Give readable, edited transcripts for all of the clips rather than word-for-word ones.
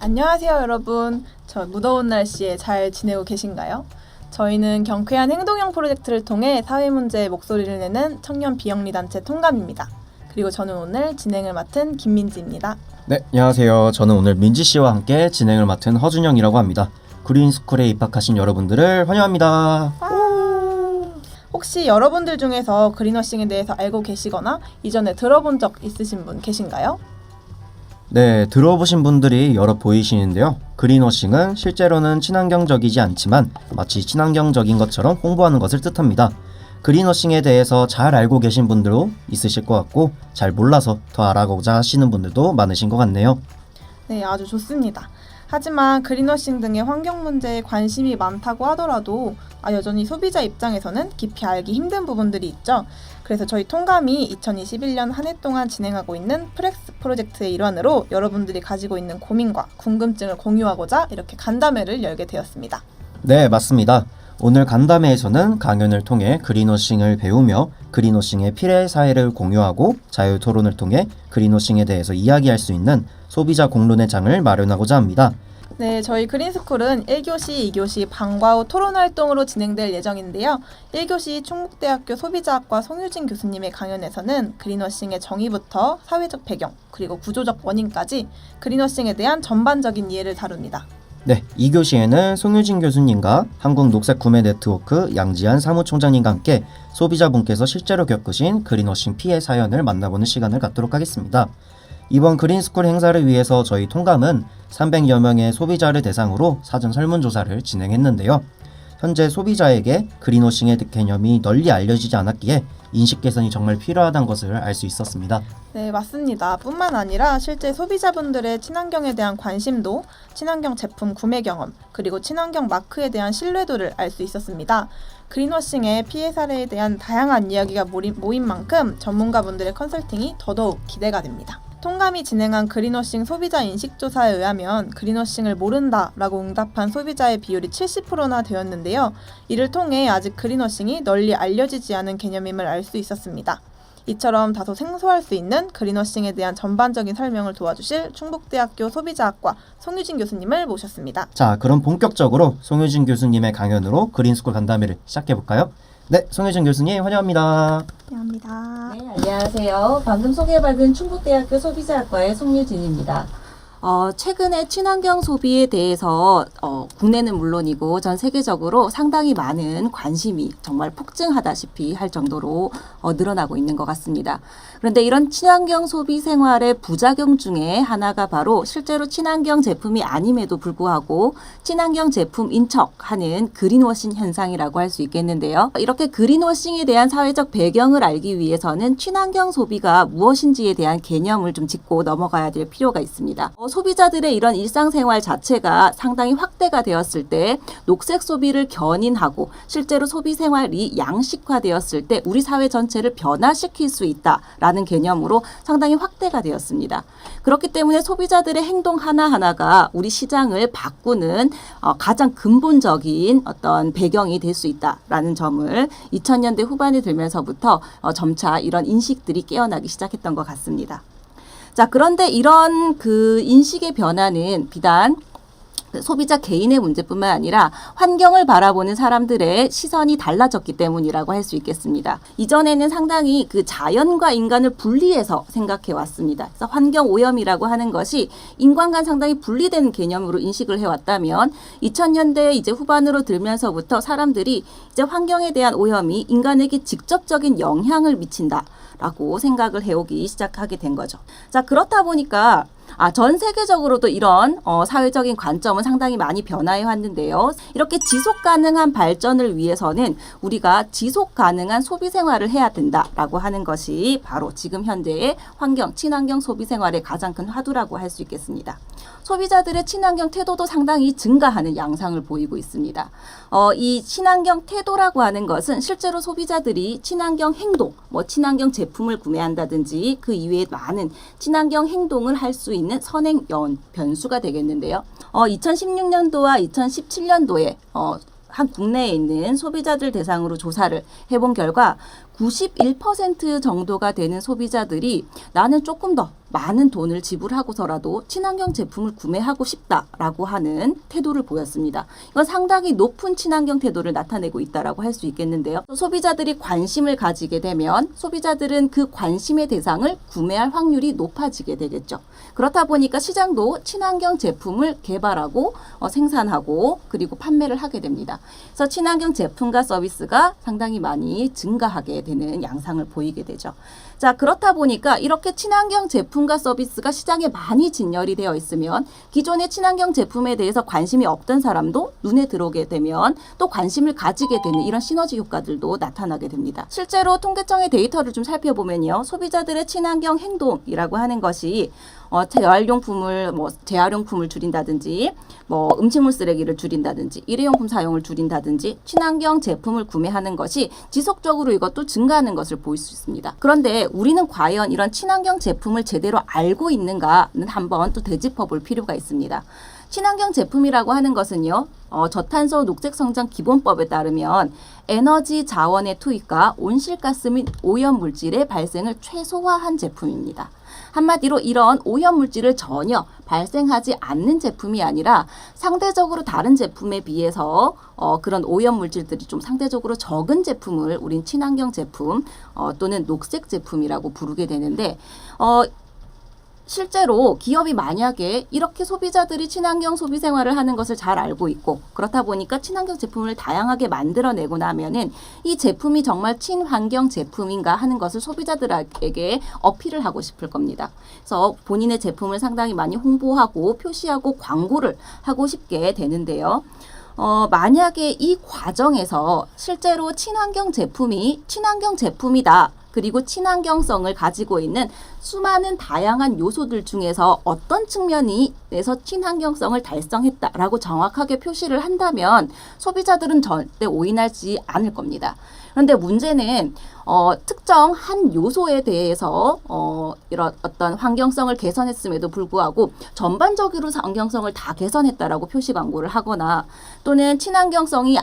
안녕하세요, 여러분. 저 무더운 날씨에 잘 지내고 계신가요? 저희는 경쾌한 행동형 프로젝트를 통해 사회 문제에 목소리를 내는 청년 비영리 단체 통감입니다. 그리고 저는 오늘 진행을 맡은 김민지입니다. 네, 안녕하세요. 저는 오늘 민지 씨와 함께 진행을 맡은 허준영이라고 합니다. 그린스쿨에 입학하신 여러분들을 환영합니다. 혹시 여러분들 중에서 그린워싱에 대해서 알고 계시거나 이전에 들어본 적 있으신 분 계신가요? 네, 들어보신 분들이 여러 보이시는데요. 그린워싱은 실제로는 친환경적이지 않지만 마치 친환경적인 것처럼 홍보하는 것을 뜻합니다. 그린워싱에 대해서 잘 알고 계신 분들도 있으실 것 같고 잘 몰라서 더 알아가고자 하시는 분들도 많으신 것 같네요. 네, 아주 좋습니다. 하지만 그린워싱 등의 환경 문제에 관심이 많다고 하더라도 여전히 소비자 입장에서는 깊이 알기 힘든 부분들이 있죠. 그래서 저희 통감이 2021년 한 해 동안 진행하고 있는 프렉스 프로젝트의 일환으로 여러분들이 가지고 있는 고민과 궁금증을 공유하고자 이렇게 간담회를 열게 되었습니다. 네, 맞습니다. 오늘 간담회에서는 강연을 통해 그린워싱을 배우며 그린워싱의 필해 사례를 공유하고 자유 토론을 통해 그린워싱에 대해서 이야기할 수 있는 소비자 공론의 장을 마련하고자 합니다. 네, 저희 그린스쿨은 1교시, 2교시 방과 후 토론 활동으로 진행될 예정인데요. 1교시 충북대학교 소비자학과 송유진 교수님의 강연에서는 그린워싱의 정의부터 사회적 배경, 그리고 구조적 원인까지 그린워싱에 대한 전반적인 이해를 다룹니다. 네, 2교시에는 송유진 교수님과 한국녹색구매네트워크 양지한 사무총장님과 함께 소비자분께서 실제로 겪으신 그린워싱 피해 사연을 만나보는 시간을 갖도록 하겠습니다. 이번 그린스쿨 행사를 위해서 저희 통감은 300여 명의 소비자를 대상으로 사전 설문조사를 진행했는데요. 현재 소비자에게 그린워싱의 개념이 널리 알려지지 않았기에 인식 개선이 정말 필요하다는 것을 알 수 있었습니다. 네, 맞습니다. 뿐만 아니라 실제 소비자분들의 친환경에 대한 관심도, 친환경 제품 구매 경험, 그리고 친환경 마크에 대한 신뢰도를 알 수 있었습니다. 그린워싱의 피해 사례에 대한 다양한 이야기가 모인 만큼 전문가분들의 컨설팅이 더더욱 기대가 됩니다. 통감이 진행한 그린워싱 소비자 인식조사에 의하면 그린워싱을 모른다라고 응답한 소비자의 비율이 70%나 되었는데요. 이를 통해 아직 그린워싱이 널리 알려지지 않은 개념임을 알 수 있었습니다. 이처럼 다소 생소할 수 있는 그린워싱에 대한 전반적인 설명을 도와주실 충북대학교 소비자학과 송유진 교수님을 모셨습니다. 자, 그럼 본격적으로 송유진 교수님의 강연으로 그린스쿨 간담회를 시작해볼까요? 네, 송유진 교수님 환영합니다. 안녕합니다. 네, 안녕하세요. 방금 소개받은 충북대학교 소비자학과의 송유진입니다. 최근에 친환경 소비에 대해서 국내는 물론이고 전 세계적으로 상당히 많은 관심이 정말 폭증하다시피 할 정도로 늘어나고 있는 것 같습니다. 그런데 이런 친환경 소비 생활의 부작용 중에 하나가 바로 실제로 친환경 제품이 아님에도 불구하고 친환경 제품인 척하는 그린워싱 현상이라고 할 수 있겠는데요. 이렇게 그린워싱에 대한 사회적 배경을 알기 위해서는 친환경 소비가 무엇인지에 대한 개념을 좀 짚고 넘어가야 될 필요가 있습니다. 소비자들의 이런 일상생활 자체가 상당히 확대가 되었을 때 녹색 소비를 견인하고 실제로 소비 생활이 양식화되었을 때 우리 사회 전체를 변화시킬 수 있다라는 개념으로 상당히 확대가 되었습니다. 그렇기 때문에 소비자들의 행동 하나하나가 우리 시장을 바꾸는 가장 근본적인 어떤 배경이 될 수 있다라는 점을 2000년대 후반에 들면서부터 점차 이런 인식들이 깨어나기 시작했던 것 같습니다. 자, 그런데 이런 그 인식의 변화는 비단 소비자 개인의 문제뿐만 아니라 환경을 바라보는 사람들의 시선이 달라졌기 때문이라고 할 수 있겠습니다. 이전에는 상당히 그 자연과 인간을 분리해서 생각해 왔습니다. 그래서 환경 오염이라고 하는 것이 인간과 상당히 분리된 개념으로 인식을 해왔다면 2000년대 이제 후반으로 들면서부터 사람들이 이제 환경에 대한 오염이 인간에게 직접적인 영향을 미친다라고 생각을 해오기 시작하게 된 거죠. 자, 그렇다 보니까 전 세계적으로도 이런 사회적인 관점은 상당히 많이 변화해 왔는데요. 이렇게 지속 가능한 발전을 위해서는 우리가 지속 가능한 소비 생활을 해야 된다라고 하는 것이 바로 지금 현재의 친환경 소비 생활의 가장 큰 화두라고 할 수 있겠습니다. 소비자들의 친환경 태도도 상당히 증가하는 양상을 보이고 있습니다. 이 친환경 태도라고 하는 것은 실제로 소비자들이 친환경 행동, 친환경 제품을 구매한다든지 그 이외에 많은 친환경 행동을 할 수 있는 선행 변수가 되겠는데요. 2016년도와 2017년도에 한 국내에 있는 소비자들 대상으로 조사를 해본 결과 91% 정도가 되는 소비자들이 나는 조금 더 많은 돈을 지불하고서라도 친환경 제품을 구매하고 싶다라고 하는 태도를 보였습니다. 이건 상당히 높은 친환경 태도를 나타내고 있다라고 할 수 있겠는데요. 또 소비자들이 관심을 가지게 되면 소비자들은 그 관심의 대상을 구매할 확률이 높아지게 되겠죠. 그렇다 보니까 시장도 친환경 제품을 개발하고 생산하고 그리고 판매를 하게 됩니다. 그래서 친환경 제품과 서비스가 상당히 많이 증가하게 되는 양상을 보이게 되죠. 자, 그렇다 보니까 이렇게 친환경 제품과 서비스가 시장에 많이 진열이 되어 있으면 기존의 친환경 제품에 대해서 관심이 없던 사람도 눈에 들어오게 되면 또 관심을 가지게 되는 이런 시너지 효과들도 나타나게 됩니다. 실제로 통계청의 데이터를 좀 살펴보면요. 소비자들의 친환경 행동이라고 하는 것이 재활용품을 줄인다든지 음식물 쓰레기를 줄인다든지 일회용품 사용을 줄인다든지 친환경 제품을 구매하는 것이 지속적으로 이것도 증가하는 것을 볼 수 있습니다. 그런데 우리는 과연 이런 친환경 제품을 제대로 알고 있는가는 한번 또 되짚어 볼 필요가 있습니다. 친환경 제품이라고 하는 것은요, 저탄소 녹색성장 기본법에 따르면 에너지 자원의 투입과 온실가스 및 오염물질의 발생을 최소화한 제품입니다. 한마디로 이런 오염물질을 전혀 발생하지 않는 제품이 아니라 상대적으로 다른 제품에 비해서 그런 오염물질들이 좀 상대적으로 적은 제품을 우린 친환경 제품 또는 녹색 제품이라고 부르게 되는데 실제로 기업이 만약에 이렇게 소비자들이 친환경 소비 생활을 하는 것을 잘 알고 있고 그렇다 보니까 친환경 제품을 다양하게 만들어내고 나면은 이 제품이 정말 친환경 제품인가 하는 것을 소비자들에게 어필을 하고 싶을 겁니다. 그래서 본인의 제품을 상당히 많이 홍보하고 표시하고 광고를 하고 싶게 되는데요. 만약에 이 과정에서 실제로 친환경 제품이 친환경 제품이다. 그리고 친환경성을 가지고 있는 수많은 다양한 요소들 중에서 어떤 측면에서 친환경성을 달성했다라고 정확하게 표시를 한다면 소비자들은 절대 오인하지 않을 겁니다. 그런데 문제는 특정 한 요소에 대해서 이런 어떤 환경성을 개선했음에도 불구하고 전반적으로 환경성을 다 개선했다라고 표시 광고를 하거나 또는 친환경성을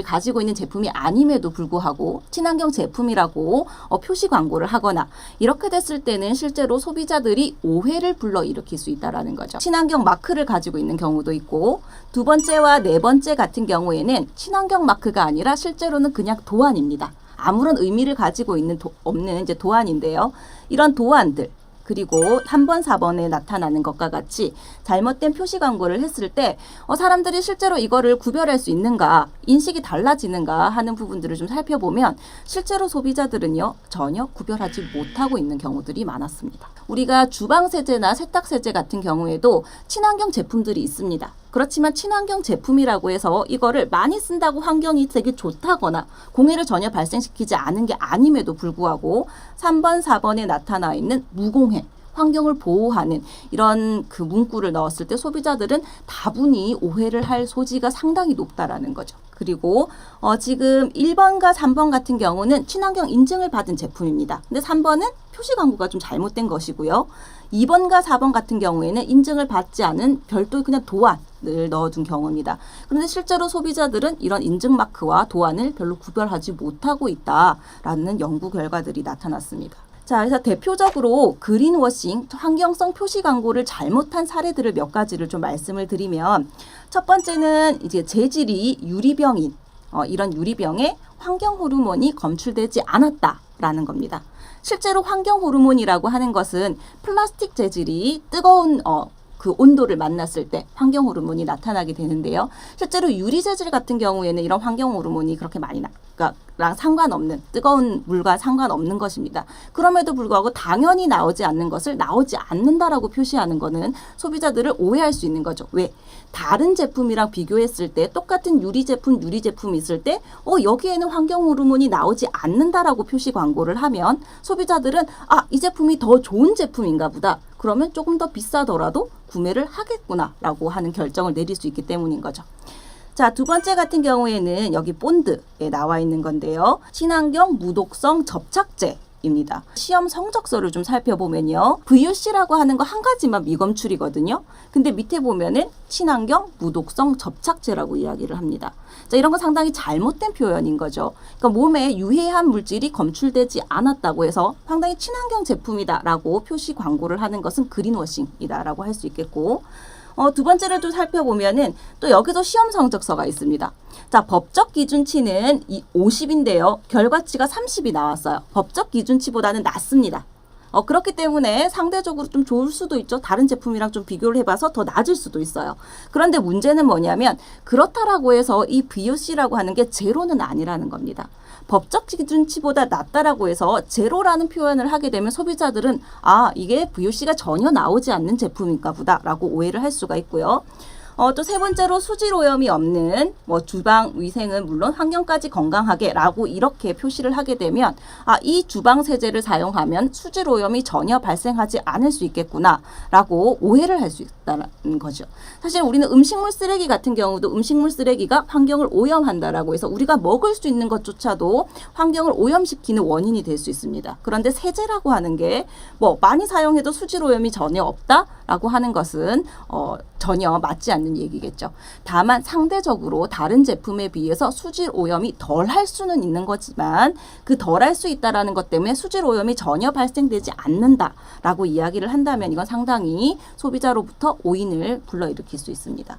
가지고 있는 제품이 아님에도 불구하고 친환경 제품이라고 표시 광고를 하거나 이렇게 됐을 때는 실제로 소비자들이 오해를 불러일으킬 수 있다는 거죠. 친환경 마크를 가지고 있는 경우도 있고 두 번째와 네 번째 같은 경우에는 친환경 마크가 아니라 실제로는 그냥 도안입니다. 아무런 의미를 가지고 없는 이제 도안인데요. 이런 도안들 그리고 3번, 4번에 나타나는 것과 같이 잘못된 표시 광고를 했을 때 사람들이 실제로 이거를 구별할 수 있는가, 인식이 달라지는가 하는 부분들을 좀 살펴보면 실제로 소비자들은요, 전혀 구별하지 못하고 있는 경우들이 많았습니다. 우리가 주방세제나 세탁세제 같은 경우에도 친환경 제품들이 있습니다. 그렇지만 친환경 제품이라고 해서 이거를 많이 쓴다고 환경이 되게 좋다거나 공해를 전혀 발생시키지 않은 게 아님에도 불구하고 3번, 4번에 나타나 있는 무공해, 환경을 보호하는 이런 그 문구를 넣었을 때 소비자들은 다분히 오해를 할 소지가 상당히 높다라는 거죠. 그리고 지금 1번과 3번 같은 경우는 친환경 인증을 받은 제품입니다. 근데 3번은 표시 광고가 좀 잘못된 것이고요. 2번과 4번 같은 경우에는 인증을 받지 않은 별도의 그냥 도안을 넣어둔 경우입니다. 그런데 실제로 소비자들은 이런 인증 마크와 도안을 별로 구별하지 못하고 있다라는 연구 결과들이 나타났습니다. 자, 그래서 대표적으로 그린워싱, 환경성 표시 광고를 잘못한 사례들을 몇 가지를 좀 말씀을 드리면 첫 번째는 이제 재질이 유리병인 이런 유리병에 환경 호르몬이 검출되지 않았다라는 겁니다. 실제로 환경 호르몬이라고 하는 것은 플라스틱 재질이 뜨거운 그 온도를 만났을 때 환경 호르몬이 나타나게 되는데요. 실제로 유리 재질 같은 경우에는 이런 환경 호르몬이 그렇게 많이 랑 상관없는 뜨거운 물과 상관없는 것입니다. 그럼에도 불구하고 당연히 나오지 않는 것을 나오지 않는다라고 표시하는 것은 소비자들을 오해할 수 있는 거죠. 왜? 다른 제품이랑 비교했을 때 똑같은 유리 제품이 있을 때 여기에는 환경 호르몬이 나오지 않는다라고 표시 광고를 하면 소비자들은 이 제품이 더 좋은 제품인가 보다. 그러면 조금 더 비싸더라도 구매를 하겠구나라고 하는 결정을 내릴 수 있기 때문인 거죠. 자, 두 번째 같은 경우에는 여기 본드에 나와 있는 건데요. 친환경 무독성 접착제 입니다. 시험 성적서를 좀 살펴보면요. VOC라고 하는 거 한 가지만 미검출이거든요. 근데 밑에 보면은 친환경, 무독성, 접착제라고 이야기를 합니다. 자, 이런 건 상당히 잘못된 표현인 거죠. 그러니까 몸에 유해한 물질이 검출되지 않았다고 해서 상당히 친환경 제품이다라고 표시 광고를 하는 것은 그린워싱이다라고 할 수 있겠고, 두 번째를 또 살펴보면은 또 여기도 시험 성적서가 있습니다. 자, 법적 기준치는 50인데요. 결과치가 30이 나왔어요. 법적 기준치보다는 낮습니다. 그렇기 때문에 상대적으로 좀 좋을 수도 있죠. 다른 제품이랑 좀 비교를 해봐서 더 낮을 수도 있어요. 그런데 문제는 뭐냐면 그렇다라고 해서 이 VOC라고 하는 게 제로는 아니라는 겁니다. 법적 기준치보다 낮다라고 해서 제로라는 표현을 하게 되면 소비자들은 이게 VOC가 전혀 나오지 않는 제품인가 보다라고 오해를 할 수가 있고요. 또 세 번째로 수질 오염이 없는 주방 위생은 물론 환경까지 건강하게라고 이렇게 표시를 하게 되면 이 주방 세제를 사용하면 수질 오염이 전혀 발생하지 않을 수 있겠구나라고 오해를 할 수 있다는 거죠. 사실 우리는 음식물 쓰레기 같은 경우도 음식물 쓰레기가 환경을 오염한다라고 해서 우리가 먹을 수 있는 것조차도 환경을 오염시키는 원인이 될 수 있습니다. 그런데 세제라고 하는 게 많이 사용해도 수질 오염이 전혀 없다라고 하는 것은 전혀 맞지 않는 얘기겠죠. 다만 상대적으로 다른 제품에 비해서 수질 오염이 덜 할 수는 있는 거지만 그 덜 할 수 있다라는 것 때문에 수질 오염이 전혀 발생되지 않는다라고 이야기를 한다면 이건 상당히 소비자로부터 오인을 불러일으킬 수 있습니다.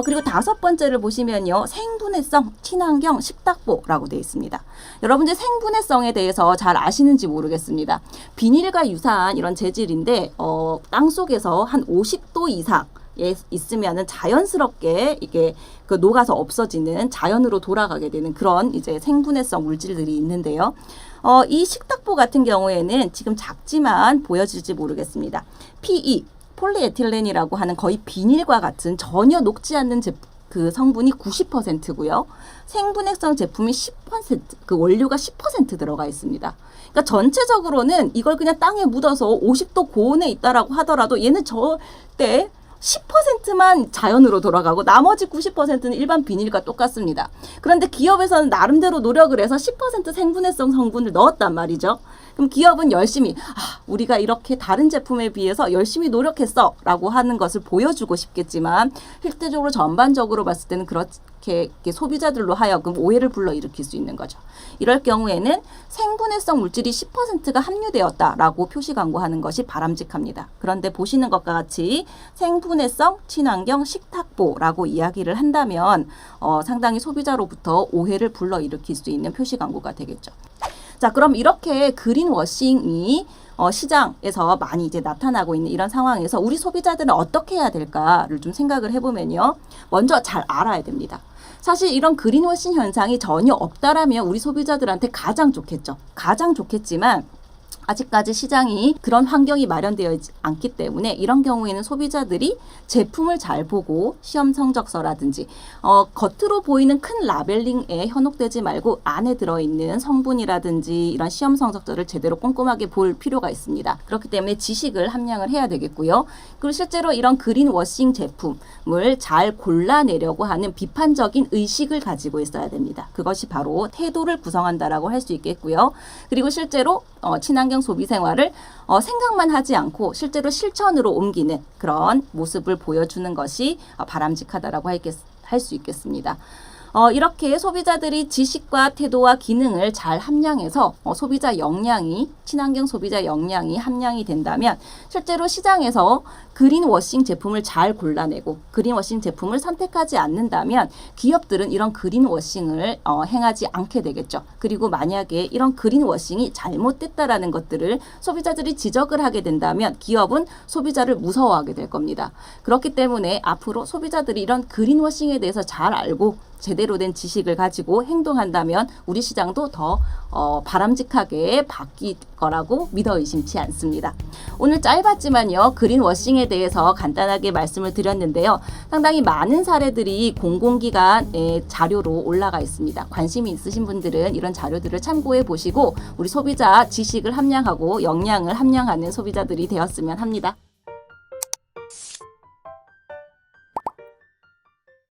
그리고 다섯 번째를 보시면요. 생분해성 친환경 식탁보라고 되어 있습니다. 여러분들 생분해성에 대해서 잘 아시는지 모르겠습니다. 비닐과 유사한 이런 재질인데 땅 속에서 한 50도 이상 있으면은 자연스럽게 이게 녹아서 없어지는 자연으로 돌아가게 되는 그런 이제 생분해성 물질들이 있는데요. 이 식탁보 같은 경우에는 지금 작지만 보여질지 모르겠습니다. PE 폴리에틸렌이라고 하는 거의 비닐과 같은 전혀 녹지 않는 그 성분이 90%고요. 생분해성 제품이 10%, 그 원료가 10% 들어가 있습니다. 그러니까 전체적으로는 이걸 그냥 땅에 묻어서 50도 고온에 있다라고 하더라도 얘는 절대 10%만 자연으로 돌아가고 나머지 90%는 일반 비닐과 똑같습니다. 그런데 기업에서는 나름대로 노력을 해서 10% 생분해성 성분을 넣었단 말이죠. 그럼 기업은 열심히 우리가 이렇게 다른 제품에 비해서 열심히 노력했어 라고 하는 것을 보여주고 싶겠지만 실제적으로 전반적으로 봤을 때는 그렇게 소비자들로 하여금 오해를 불러일으킬 수 있는 거죠. 이럴 경우에는 생분해성 물질이 10%가 함유되었다라고 표시 광고하는 것이 바람직합니다. 그런데 보시는 것과 같이 생분해성 친환경 식탁보라고 이야기를 한다면 상당히 소비자로부터 오해를 불러일으킬 수 있는 표시 광고가 되겠죠. 자, 그럼 이렇게 그린워싱이 시장에서 많이 이제 나타나고 있는 이런 상황에서 우리 소비자들은 어떻게 해야 될까를 좀 생각을 해보면요. 먼저 잘 알아야 됩니다. 사실 이런 그린워싱 현상이 전혀 없다라면 우리 소비자들한테 가장 좋겠죠. 가장 좋겠지만 아직까지 시장이 그런 환경이 마련되어 있지 않기 때문에 이런 경우에는 소비자들이 제품을 잘 보고 시험 성적서라든지 겉으로 보이는 큰 라벨링에 현혹되지 말고 안에 들어있는 성분이라든지 이런 시험 성적서를 제대로 꼼꼼하게 볼 필요가 있습니다. 그렇기 때문에 지식을 함량을 해야 되겠고요. 그리고 실제로 이런 그린워싱 제품을 잘 골라내려고 하는 비판적인 의식을 가지고 있어야 됩니다. 그것이 바로 태도를 구성한다라고 할 수 있겠고요. 그리고 실제로 친환경 소비 생활을 생각만 하지 않고 실제로 실천으로 옮기는 그런 모습을 보여주는 것이 바람직하다라고 할 수 있겠습니다. 이렇게 소비자들이 지식과 태도와 기능을 잘 함량해서 소비자 역량이 친환경 소비자 역량이 함량이 된다면 실제로 시장에서 그린워싱 제품을 잘 골라내고 그린워싱 제품을 선택하지 않는다면 기업들은 이런 그린워싱을 행하지 않게 되겠죠. 그리고 만약에 이런 그린워싱이 잘못됐다라는 것들을 소비자들이 지적을 하게 된다면 기업은 소비자를 무서워하게 될 겁니다. 그렇기 때문에 앞으로 소비자들이 이런 그린워싱에 대해서 잘 알고 제대로 된 지식을 가지고 행동한다면 우리 시장도 더 바람직하게 바뀔 거라고 믿어 의심치 않습니다. 오늘 짧았지만요. 그린워싱에 대해서 간단하게 말씀을 드렸는데요. 상당히 많은 사례들이 공공기관의 자료로 올라가 있습니다. 관심이 있으신 분들은 이런 자료들을 참고해 보시고 우리 소비자 지식을 함량하고 역량을 함량하는 소비자들이 되었으면 합니다.